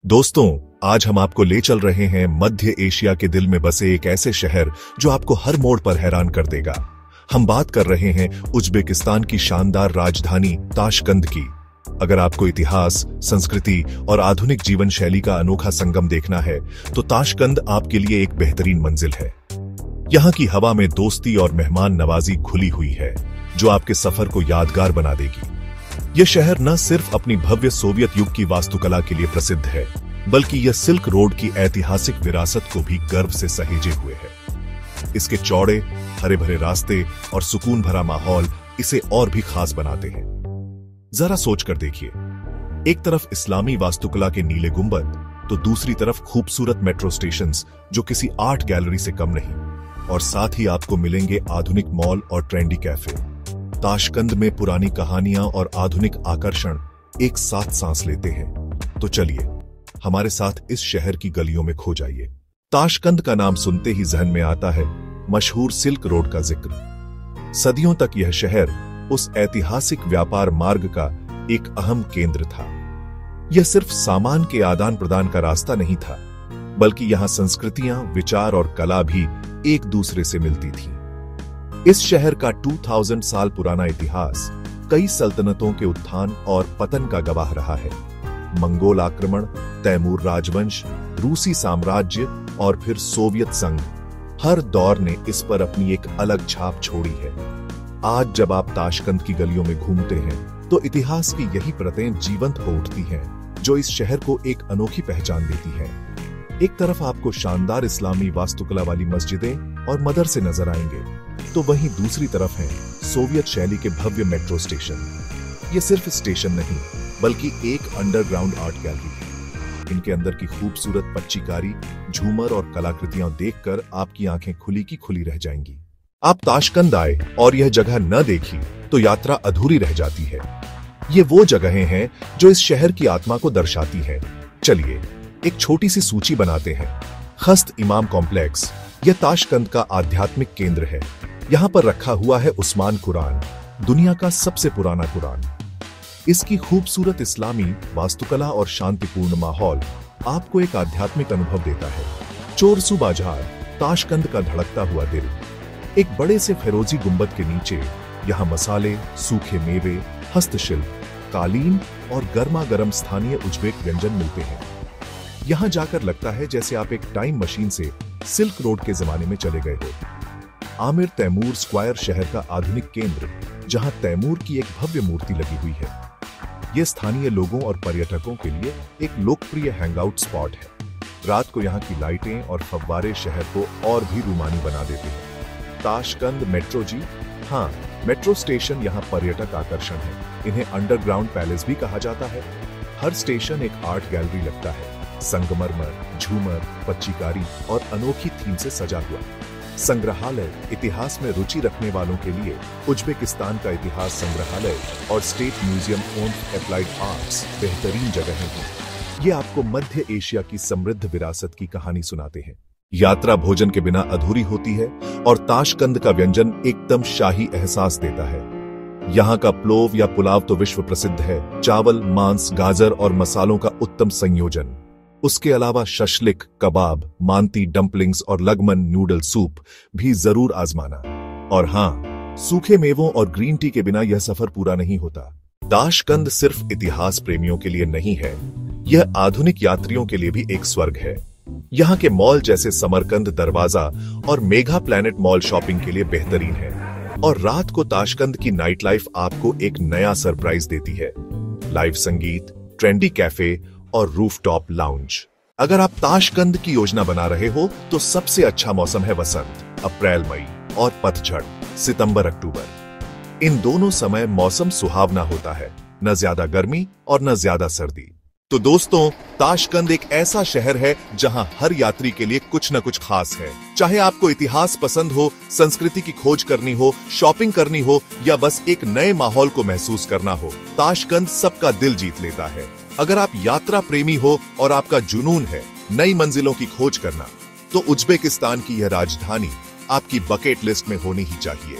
दोस्तों, आज हम आपको ले चल रहे हैं मध्य एशिया के दिल में बसे एक ऐसे शहर जो आपको हर मोड़ पर हैरान कर देगा। हम बात कर रहे हैं उज्बेकिस्तान की शानदार राजधानी ताशकंद की। अगर आपको इतिहास, संस्कृति और आधुनिक जीवन शैली का अनोखा संगम देखना है तो ताशकंद आपके लिए एक बेहतरीन मंजिल है। यहाँ की हवा में दोस्ती और मेहमान नवाजी घुली हुई है जो आपके सफर को यादगार बना देगी। यह शहर न सिर्फ अपनी भव्य सोवियत युग की वास्तुकला के लिए प्रसिद्ध है, बल्कि यह सिल्क रोड की ऐतिहासिक विरासत को भी गर्व से सहेजे हुए है। इसके चौड़े, हरे भरे रास्ते और सुकून भरा माहौल इसे और भी खास बनाते हैं। जरा सोच कर देखिए, एक तरफ इस्लामी वास्तुकला के नीले गुंबद तो दूसरी तरफ खूबसूरत मेट्रो स्टेशंस जो किसी आर्ट गैलरी से कम नहीं, और साथ ही आपको मिलेंगे आधुनिक मॉल और ट्रेंडी कैफे। ताशकंद में पुरानी कहानियां और आधुनिक आकर्षण एक साथ सांस लेते हैं। तो चलिए हमारे साथ इस शहर की गलियों में खो जाइए। ताशकंद का नाम सुनते ही जहन में आता है मशहूर सिल्क रोड का जिक्र। सदियों तक यह शहर उस ऐतिहासिक व्यापार मार्ग का एक अहम केंद्र था। यह सिर्फ सामान के आदान प्रदान का रास्ता नहीं था, बल्कि यहां संस्कृतियां, विचार और कला भी एक दूसरे से मिलती थी। इस शहर का 2000 साल पुराना इतिहास कई सल्तनतों के उत्थान और पतन का गवाह रहा है। मंगोल आक्रमण, तैमूर राजवंश, रूसी साम्राज्य और फिर सोवियत संघ, हर दौर ने इस पर अपनी एक अलग छाप छोड़ी है। आज जब आप ताशकंद की गलियों में घूमते हैं तो इतिहास की यही परतें जीवंत हो उठती हैं जो इस शहर को एक अनोखी पहचान देती हैं। एक तरफ आपको शानदार इस्लामी वास्तुकला वाली मस्जिदें और मदरसे नजर आएंगे, तो वहीं दूसरी तरफ हैं सोवियत शैली के भव्य मेट्रो स्टेशन। ये सिर्फ स्टेशन नहीं, बल्कि एक अंडरग्राउंड आर्ट गैलरी है। इनके अंदर की खूबसूरत पच्चीकारी, झूमर और कलाकृतियां देखकर आपकी आंखें खुली की खुली रह जाएंगी। आप ताशकंद आए और यह जगह न देखी तो यात्रा अधूरी रह जाती है। ये वो जगहें हैं जो इस शहर की आत्मा को दर्शाती हैं। चलिए एक छोटी सी सूची बनाते हैं। खस्त इमाम कॉम्प्लेक्स, यह ताशकंद का आध्यात्मिक केंद्र है। यहाँ पर रखा हुआ है उस्मान कुरान, दुनिया का सबसे पुराना कुरान। इसकी खूबसूरत इस्लामी वास्तुकला और शांतिपूर्ण माहौल आपको एक आध्यात्मिक अनुभव देता है। चोरसू बाजार, ताशकंद का धड़कता हुआ दिल। एक बड़े से फिरोजी गुंबद के नीचे यहाँ मसाले, सूखे मेवे, हस्तशिल्प, कालीन और गर्मा गर्म स्थानीय उज्बेक व्यंजन मिलते हैं। यहाँ जाकर लगता है जैसे आप एक टाइम मशीन से सिल्क रोड के जमाने में चले गए हो। आमिर तैमूर स्क्वायर शहर का आधुनिक केंद्र, जहां तैमूर की एक भव्य मूर्ति लगी हुई है। यह स्थानीय लोगों और पर्यटकों के लिए एक लोकप्रिय हैंगआउट स्पॉट है। रात को यहाँ की लाइटें और फव्वारे शहर को और भी रूमानी बना देते हैं। ताशकंद मेट्रो जी, हाँ, मेट्रो स्टेशन यहाँ पर्यटक आकर्षण है। इन्हें अंडरग्राउंड पैलेस भी कहा जाता है। हर स्टेशन एक आर्ट गैलरी लगता है, संगमरमर, झूमर, पच्चीकारी और अनोखी थीम से सजा हुआ। संग्रहालय, इतिहास में रुचि रखने वालों के लिए उज्बेकिस्तान का इतिहास संग्रहालय और state museum of applied arts बेहतरीन जगहें हैं। ये आपको मध्य एशिया की समृद्ध विरासत की कहानी सुनाते हैं। यात्रा भोजन के बिना अधूरी होती है और ताशकंद का व्यंजन एकदम शाही एहसास देता है। यहाँ का प्लोव या पुलाव तो विश्व प्रसिद्ध है। चावल, मांस, गाजर और मसालों का उत्तम संयोजन। उसके अलावा शशलिक, कबाब, मांती डम्पलिंग्स और लगमन नूडल सूप भी जरूर आजमाना। और हाँ, सूखे मेवों और ग्रीन टी के बिना यह सफर पूरा नहीं होता। ताशकंद सिर्फ इतिहास प्रेमियों के लिए नहीं है, यह आधुनिक यात्रियों के लिए भी एक स्वर्ग है। यहाँ के मॉल जैसे समरकंद दरवाजा और मेगा प्लैनेट मॉल शॉपिंग के लिए बेहतरीन है। और रात को ताशकंद की नाइट लाइफ आपको एक नया सरप्राइज देती है। लाइव संगीत, ट्रेंडी कैफे और रूफटॉप लाउंज। अगर आप ताशकंद की योजना बना रहे हो तो सबसे अच्छा मौसम है वसंत, अप्रैल मई, और पतझड़, सितंबर अक्टूबर। इन दोनों समय मौसम सुहावना होता है, न ज्यादा गर्मी और न ज्यादा सर्दी। तो दोस्तों, ताशकंद एक ऐसा शहर है जहां हर यात्री के लिए कुछ न कुछ खास है। चाहे आपको इतिहास पसंद हो, संस्कृति की खोज करनी हो, शॉपिंग करनी हो या बस एक नए माहौल को महसूस करना हो, ताशकंद सबका दिल जीत लेता है। अगर आप यात्रा प्रेमी हो और आपका जुनून है नई मंजिलों की खोज करना, तो उज्बेकिस्तान की यह राजधानी आपकी बकेट लिस्ट में होनी ही चाहिए।